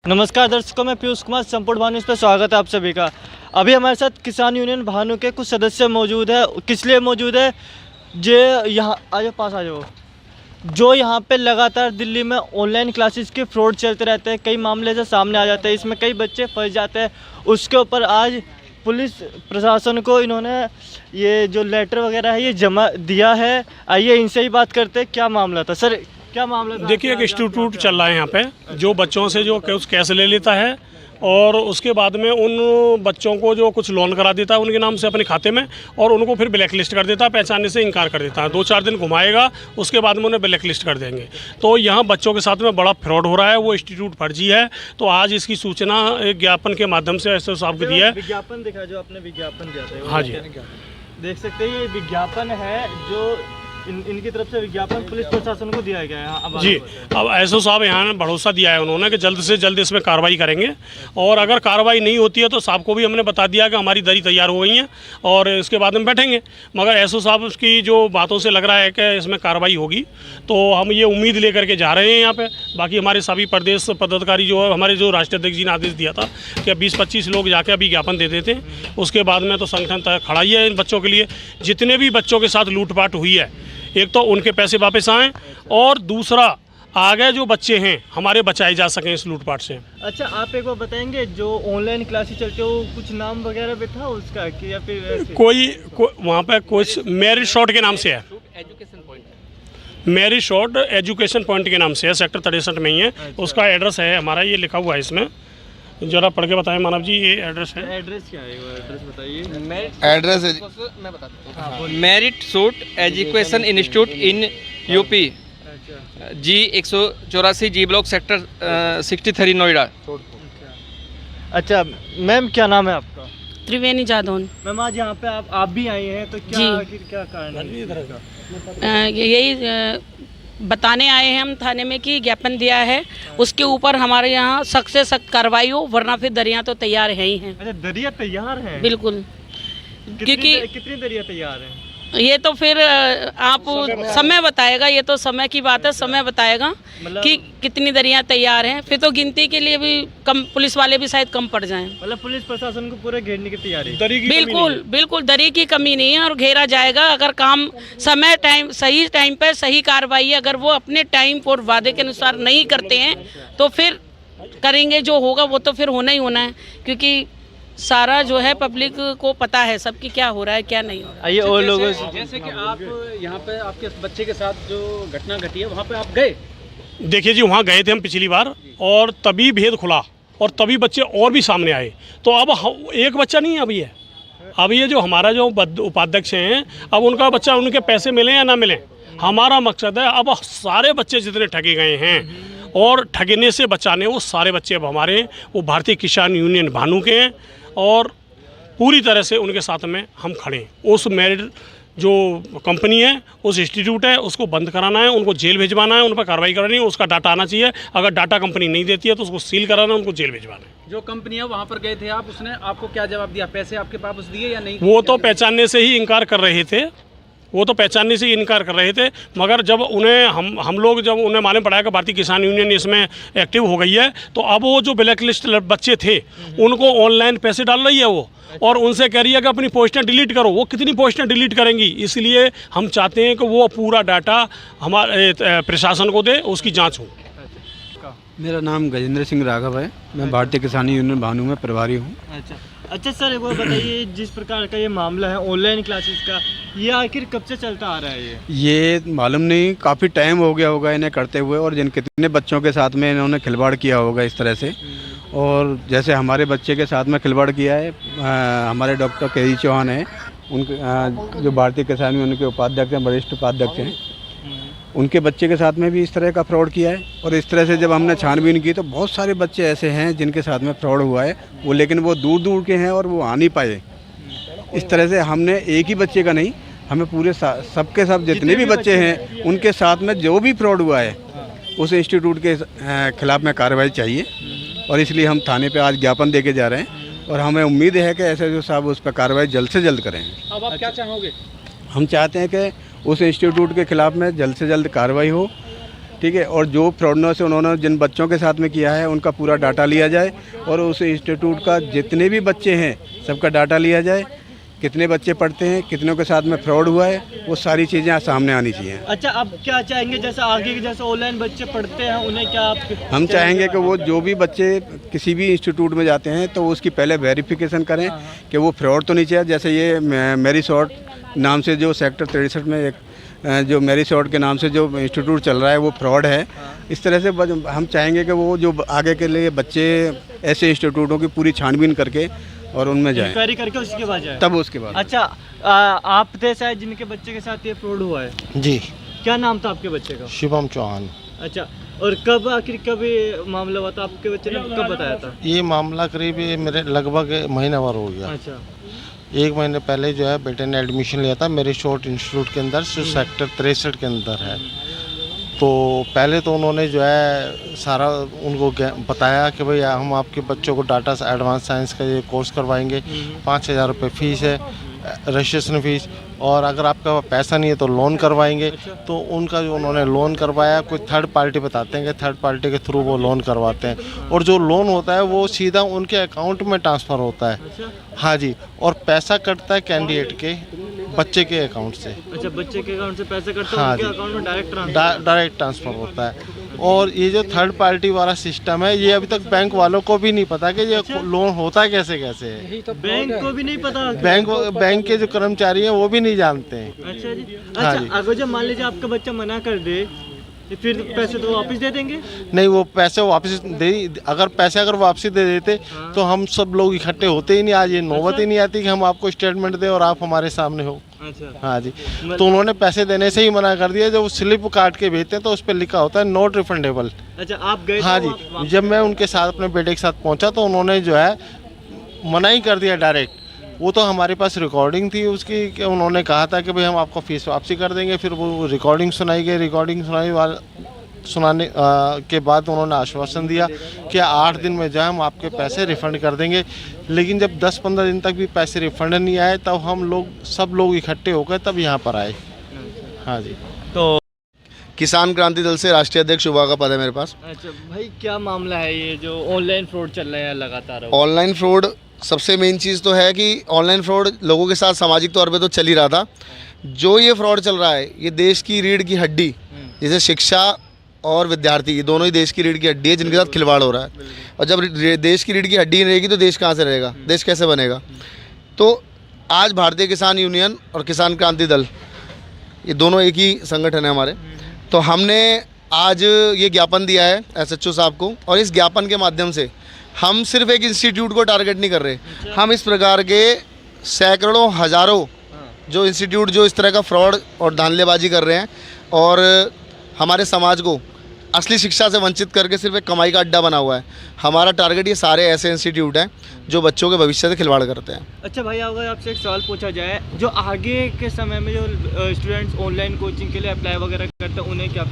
नमस्कार दर्शकों, मैं पीयूष कुमार संपूर्ण भानु पर स्वागत है आप सभी का। अभी हमारे साथ किसान यूनियन भानु के कुछ सदस्य मौजूद है। किस लिए मौजूद है, जो यहाँ आ जाओ, पास आ जाओ, जो यहाँ पे लगातार दिल्ली में ऑनलाइन क्लासेस के फ्रॉड चलते रहते हैं, कई मामले से सामने आ जाते हैं, इसमें कई बच्चे फंस जाते हैं। उसके ऊपर आज पुलिस प्रशासन को इन्होंने ये जो लेटर वगैरह है ये जमा दिया है। आइए इनसे ही बात करते हैं, क्या मामला था सर, क्या मामला था? देखिए, एक इंस्टीट्यूट चल रहा है यहाँ पे, जो बच्चों से जो कुछ कैश ले लेता है और उसके बाद में उन बच्चों को जो कुछ लोन करा देता है उनके नाम से अपने खाते में, और उनको फिर ब्लैक लिस्ट कर देता है, पहचानने से इनकार कर देता है। 2-4 दिन घुमाएगा, उसके बाद में उन्हें ब्लैक लिस्ट कर देंगे। तो यहाँ बच्चों के साथ में बड़ा फ्रॉड हो रहा है, वो इंस्टीट्यूट फर्जी है। तो आज इसकी सूचना एक ज्ञापन के माध्यम से एसओ साहब को दी है। विज्ञापन दिखा, जो आपने विज्ञापन दिया था। हाँ जी, देख सकते हैं, ये विज्ञापन है जो इनकी तरफ से विज्ञापन पुलिस प्रशासन को दिया गया है। जी, अब एसओ साहब यहाँ ने भरोसा दिया है उन्होंने कि जल्द से जल्द इसमें कार्रवाई करेंगे, और अगर कार्रवाई नहीं होती है तो साहब को भी हमने बता दिया कि हमारी दरी तैयार हो गई है और इसके बाद हम बैठेंगे। मगर एसओ साहब की जो बातों से लग रहा है कि इसमें कार्रवाई होगी, तो हम ये उम्मीद लेकर के जा रहे हैं यहाँ पे। बाकी हमारे सभी प्रदेश पदाधिकारी जो है, हमारे जो राष्ट्रीय अध्यक्ष जी ने आदेश दिया था कि 20-25 लोग जाके अभी ज्ञापन दे देते हैं, उसके बाद में तो संगठन खड़ा ही है इन बच्चों के लिए। जितने भी बच्चों के साथ लूटपाट हुई है, एक तो उनके पैसे वापस आएँ, और दूसरा आगे जो बच्चे हैं हमारे बचाए जा सकें इस लूटपाट से। अच्छा, आप एक बार बताएंगे, जो ऑनलाइन क्लासेस चलते हो कुछ नाम वगैरह भी था उसका कि या फिर कोई वहाँ पे कुछ मेरिट शॉर्ट के नाम से है, मेरिट शॉर्ट एजुकेशन पॉइंट के नाम से है, सेक्टर 63 में ही है। अच्छा। उसका एड्रेस है हमारा, ये लिखा हुआ है इसमें, जरा पढ़ के बताएं मानव जी, ये एड्रेस है। एड्रेस क्या है, वो एड्रेस बताइए। एड्रेस है, मैं बताता हूँ। Merit suit education institute in UP, G 184 G block sector 63 Noida. अच्छा मैम, क्या नाम है आपका? त्रिवेणी जादौन। मैम, आज यहाँ पे आप भी आई हैं, तो क्या कारण है? यही बताने आए हैं हम थाने में कि ज्ञापन दिया है, उसके ऊपर हमारे यहाँ सख्त से सख्त कार्रवाई हो, वरना फिर दरिया तो तैयार है ही हैं। अच्छा, दरिया तैयार है? बिल्कुल, क्योंकि कितनी दरिया तैयार है? ये तो फिर आप समय बताएगा, ये तो समय की बात है, समय बताएगा कि कितनी दरिया तैयार हैं। फिर तो गिनती के लिए भी कम, पुलिस वाले भी शायद कम पड़ जाएं। मतलब पुलिस प्रशासन को पूरे घेरने की तैयारी? बिल्कुल बिल्कुल, दरी की कमी नहीं है और घेरा जाएगा। अगर काम समय टाइम सही टाइम पे सही कार्रवाई, अगर वो अपने टाइम और वादे के अनुसार नहीं करते हैं तो फिर करेंगे, जो होगा वो तो फिर होना ही होना है, क्योंकि सारा जो है पब्लिक को पता है सबकी क्या हो रहा है क्या नहीं हो रहा है। आइए और लोगों से, जैसे कि आप यहाँ पे आपके बच्चे के साथ जो घटना घटी है वहाँ पे आप गए? देखिए जी, वहाँ गए थे हम पिछली बार, और तभी भेद खुला और तभी बच्चे और भी सामने आए। तो अब एक बच्चा नहीं है, अभी है, अब ये जो हमारा जो उपाध्यक्ष हैं, अब उनका बच्चा, उनके पैसे मिले या ना मिले, हमारा मकसद है अब सारे बच्चे जितने ठगे गए हैं और ठगने से बचाने, वो सारे बच्चे अब हमारे हैं, वो भारतीय किसान यूनियन भानु के हैं, और पूरी तरह से उनके साथ में हम खड़े हैं। उस मेरिट जो कंपनी है, उस इंस्टीट्यूट है, उसको बंद कराना है, उनको जेल भिजवाना है, उन पर कार्रवाई करानी है, उसका डाटा आना चाहिए। अगर डाटा कंपनी नहीं देती है तो उसको सील कराना है, उनको जेल भिजवाना है। जो कंपनी है वहाँ पर गए थे आप, उसने आपको क्या जवाब दिया? पैसे आपके वापस दिए या नहीं? वो तो पहचानने से ही इनकार कर रहे थे, मगर जब उन्हें हम लोग जब उन्हें मालूम पड़ा कि भारतीय किसान यूनियन इसमें एक्टिव हो गई है, तो अब वो जो ब्लैक लिस्ट बच्चे थे उनको ऑनलाइन पैसे डाल रही है वो, और उनसे कह रही है कि अपनी पोस्टें डिलीट करो। वो कितनी पोस्टें डिलीट करेंगी? इसलिए हम चाहते हैं कि वो पूरा डाटा हमारे प्रशासन को दे, उसकी जाँच हो। मेरा नाम गजेंद्र सिंह राघव है, मैं भारतीय किसान यूनियन भानु में प्रभारी हूँ। अच्छा सर, एक बार बताइए, जिस प्रकार का ये मामला है ऑनलाइन क्लासेस का, ये आखिर कब से चलता आ रहा है? ये मालूम नहीं, काफ़ी टाइम हो गया होगा इन्हें करते हुए, और जिन कितने बच्चों के साथ में इन्होंने खिलवाड़ किया होगा इस तरह से। और जैसे हमारे बच्चे के साथ में खिलवाड़ किया है, हमारे डॉक्टर के चौहान हैं, उनके जो भारतीय किसान यूनियन के उपाध्यक्ष हैं, वरिष्ठ उपाध्यक्ष हैं, उनके बच्चे के साथ में भी इस तरह का फ्रॉड किया है। और इस तरह से जब हमने छानबीन की तो बहुत सारे बच्चे ऐसे हैं जिनके साथ में फ्रॉड हुआ है, वो लेकिन वो दूर दूर के हैं और वो आ नहीं पाए। इस तरह से हमने एक ही बच्चे का नहीं, हमें पूरे सबके सब जितने भी बच्चे हैं उनके साथ में जो भी फ्रॉड हुआ है उस इंस्टीट्यूट के खिलाफ में कार्रवाई चाहिए, और इसलिए हम थाने पे आज ज्ञापन दे के जा रहे हैं, और हमें उम्मीद है कि एसएसओ साहब उस पर कार्रवाई जल्द से जल्द करें। अब आप क्या चाहोगे? हम चाहते हैं कि उस इंस्टीट्यूट के खिलाफ में जल्द से जल्द कार्रवाई हो, ठीक है। और जो फ्रॉडनर से उन्होंने जिन बच्चों के साथ में किया है उनका पूरा डाटा लिया जाए और उस इंस्टीट्यूट का जितने भी बच्चे हैं सबका डाटा लिया जाए, कितने बच्चे पढ़ते हैं, कितनों के साथ में फ्रॉड हुआ है, वो सारी चीज़ें सामने आनी चाहिए। अच्छा, अब क्या चाहेंगे जैसे आगे के जैसे ऑनलाइन बच्चे पढ़ते हैं उन्हें क्या आप हम चाहेंगे कि वो जो भी बच्चे किसी भी इंस्टीट्यूट में जाते हैं तो उसकी पहले वेरिफिकेशन करें कि वो फ्रॉड तो नहीं चाहिए। जैसे ये मेरी शॉर्ट नाम से जो सेक्टर 63 में एक जो मेरी शॉर्ट के नाम से जो इंस्टीट्यूट चल रहा है वो फ्रॉड है। इस तरह से हम चाहेंगे कि वो जो आगे के लिए बच्चे ऐसे इंस्टीट्यूटों की पूरी छानबीन करके और उनमें जाएं, इंक्वायरी करके उसके बाद जाए, तब उसके बाद। अच्छा, आप थे शायद जिनके बच्चे के साथ ये फ्रॉड हुआ है? जी, क्या नाम था आपके बच्चे का? शिवम चौहान। अच्छा, और कब आखिर कब ये मामला हुआ था? आपके बच्चे ने कब बताया था? ये मामला करीब ये मेरे लगभग महीना भर हो गया। अच्छा, 1 महीने पहले जो है बेटे ने एडमिशन लिया था मेरे शॉर्ट इंस्टीट्यूट के अंदर, जो सेक्टर 63 के अंदर है। तो पहले तो उन्होंने जो है सारा उनको बताया कि भाई हम आपके बच्चों को डाटा एडवांस साइंस का ये कोर्स करवाएंगे, 5,000 रुपये फ़ीस है, रजिस्ट्रेशन फ़ीस, और अगर आपका पैसा नहीं है तो लोन करवाएंगे। तो उनका जो उन्होंने लोन करवाया, कोई थर्ड पार्टी बताते हैं कि थर्ड पार्टी के थ्रू वो लोन करवाते हैं, और जो लोन होता है वो सीधा उनके अकाउंट में ट्रांसफ़र होता है। हाँ जी, और पैसा कटता है कैंडिडेट के बच्चे के अकाउंट से। अच्छा, बच्चे के अकाउंट से पैसे कटते हैं, हाँ उनके जी, अकाउंट में डायरेक्ट ट्रांसफ़र होता है। और ये जो थर्ड पार्टी वाला सिस्टम है ये अभी तक बैंक वालों को भी नहीं पता कि ये लोन होता कैसे कैसे है। बैंक को भी नहीं पता? बैंक के जो कर्मचारी हैं वो भी नहीं जानते हैं। अच्छा जी। हाँ अच्छा, जी। अगर जब मान लीजिए आपका बच्चा मना कर दे तो फिर पैसे तो वापस दे देंगे? नहीं, वो पैसे वापस अगर वापसी दे देते तो हम सब लोग इकट्ठे होते ही नहीं, आज ये नौबत ही नहीं आती कि हम आपको स्टेटमेंट दें और आप हमारे सामने हो। अच्छा, हाँ जी, तो उन्होंने पैसे देने से ही मना कर दिया। जब वो स्लिप काट के भेजते हैं तो उस पर लिखा होता है नॉट रिफंडेबल। अच्छा, आप गए? हाँ जी, जब मैं उनके साथ अपने बेटे के साथ पहुंचा तो उन्होंने जो है मना ही कर दिया डायरेक्ट। वो तो हमारे पास रिकॉर्डिंग थी उसकी कि उन्होंने कहा था कि भाई हम आपको फीस वापसी कर देंगे। फिर वो रिकॉर्डिंग सुनाई गई, रिकॉर्डिंग सुनाने के बाद उन्होंने आश्वासन दिया कि 8 दिन में जो है हम आपके पैसे रिफ़ंड कर देंगे। लेकिन जब 10-15 दिन तक भी पैसे रिफ़ंड नहीं आए तब हम सब लोग इकट्ठे होकर तब यहाँ पर आए। हाँ जी। तो किसान क्रांति दल से राष्ट्रीय अध्यक्ष युवा का पद है मेरे पास। अच्छा भाई, क्या मामला है ये जो ऑनलाइन फ्रॉड चल रहा है लगातार? ऑनलाइन फ्रॉड सबसे मेन चीज़ तो है कि ऑनलाइन फ्रॉड लोगों के साथ सामाजिक तौर पे तो चल ही रहा था। जो ये फ्रॉड चल रहा है ये देश की रीढ़ की हड्डी, जैसे शिक्षा और विद्यार्थी, ये दोनों ही देश की रीढ़ की हड्डी है जिनके साथ खिलवाड़ हो रहा है। और जब देश की रीढ़ की हड्डी रहेगी तो देश कहाँ से रहेगा, देश कैसे बनेगा? तो आज भारतीय किसान यूनियन और किसान क्रांति दल ये दोनों एक ही संगठन है हमारे। तो हमने आज ये ज्ञापन दिया है SHO साहब को, और इस ज्ञापन के माध्यम से हम सिर्फ एक इंस्टीट्यूट को टारगेट नहीं कर रहे, हम इस प्रकार के सैकड़ों हज़ारों जो इंस्टीट्यूट जो इस तरह का फ्रॉड और धांधलेबाजी कर रहे हैं और हमारे समाज को असली शिक्षा से वंचित करके सिर्फ एक कमाई का अड्डा बना हुआ है। हमारा टारगेट ये सारे ऐसे इंस्टीट्यूट हैं जो बच्चों के भविष्य से खिलवाड़ करते हैं। अच्छा भाई, अगर आपसे एक सवाल पूछा जाए, जो आगे के समय में जो स्टूडेंट्स ऑनलाइन कोचिंग के लिए अप्लाई वगैरह करते हैं उन्हें क्या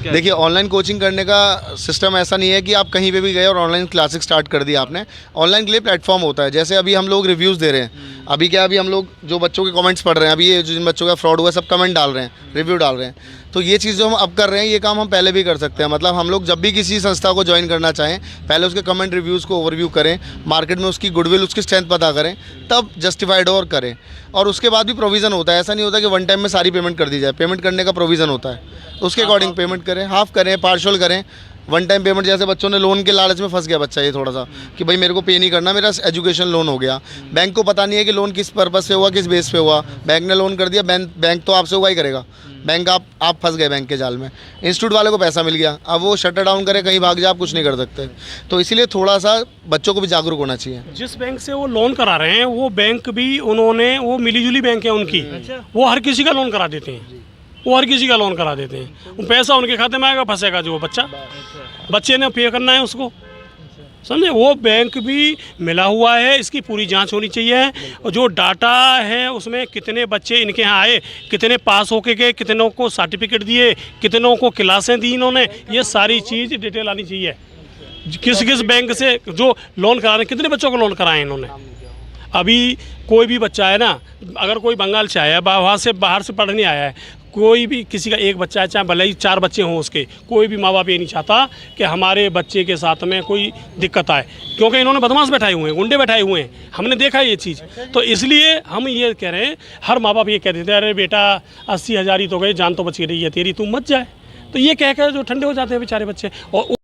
देखिए, ऑनलाइन कोचिंग करने का सिस्टम ऐसा नहीं है कि आप कहीं पे भी गए और ऑनलाइन क्लासेस स्टार्ट कर दिया आपने। ऑनलाइन के लिए प्लेटफॉर्म होता है। जैसे अभी हम लोग रिव्यूज़ दे रहे हैं, अभी हम लोग जो बच्चों के कमेंट्स पढ़ रहे हैं, अभी ये जिन बच्चों का फ्रॉड हुआ है सब कमेंट डाल रहे हैं, रिव्यू डाल रहे हैं। तो ये चीज़ जो हम अब कर रहे हैं ये काम हम पहले भी कर सकते हैं। मतलब हम लोग जब भी किसी संस्था को ज्वाइन करना चाहें पहले उसके कमेंट रिव्यूज़ को ओवरव्यू करें, मार्केट में उसकी गुडविल, उसकी स्ट्रेंथ पता करें, तब जस्टिफाइड और करें। और उसके बाद भी प्रोविज़न होता है, ऐसा नहीं होता कि वन टाइम में सारी पेमेंट कर दी जाए। पेमेंट करने का प्रोविज़न होता है, उसके अकॉर्डिंग पेमेंट करें, हाफ करें, पार्शल करें। वन टाइम पेमेंट, जैसे बच्चों ने लोन के लालच में फंस गया बच्चा ये थोड़ा सा कि भाई मेरे को पे नहीं करना, मेरा एजुकेशन लोन हो गया। बैंक को पता नहीं है कि लोन किस पर्पस से हुआ, किस बेस पे हुआ। बैंक ने लोन कर दिया, बैंक तो आपसे हुआ ही करेगा। बैंक आप फंस गए बैंक के जाल में। इंस्टीट्यूट वाले को पैसा मिल गया, अब वो शटर डाउन करे, कहीं भाग जाए, आप कुछ नहीं कर सकते। तो इसीलिए थोड़ा सा बच्चों को भी जागरूक होना चाहिए। जिस बैंक से वो लोन करा रहे हैं वो बैंक भी उन्होंने, वो मिलीजुली बैंक है उनकी, वो हर किसी का लोन करा देते हैं, वो हर किसी का लोन करा देते हैं। पैसा उनके खाते में आएगा, फंसेगा जो बच्चे ने पे करना है उसको, समझे? वो बैंक भी मिला हुआ है, इसकी पूरी जांच होनी चाहिए। और जो डाटा है उसमें कितने बच्चे इनके यहाँ आए, कितने पास होके गए, कितनों को सर्टिफिकेट दिए, कितनों को क्लासें दी इन्होंने, ये सारी चीज़ डिटेल आनी चाहिए। किस किस बैंक से जो लोन करा रहे हैं, कितने बच्चों को लोन कराए इन्होंने। अभी कोई भी बच्चा है ना, अगर कोई बंगाल से आया है, वहाँ से बाहर से पढ़ने आया है, कोई भी किसी का एक बच्चा है, चाहे भले ही 4 बच्चे हों उसके, कोई भी माँ बाप ये नहीं चाहता कि हमारे बच्चे के साथ में कोई दिक्कत आए, क्योंकि इन्होंने बदमाश बैठाए हुए हैं, गुंडे बैठाए हुए हैं, हमने देखा है ये चीज़। तो इसलिए हम ये कह रहे हैं, हर माँ बाप ये कह देते हैं अरे बेटा 80,000 ही तो गए, जान तो बच रही है तेरी, तू मत जाए। तो ये कहकर जो ठंडे हो जाते हैं बेचारे बच्चे। और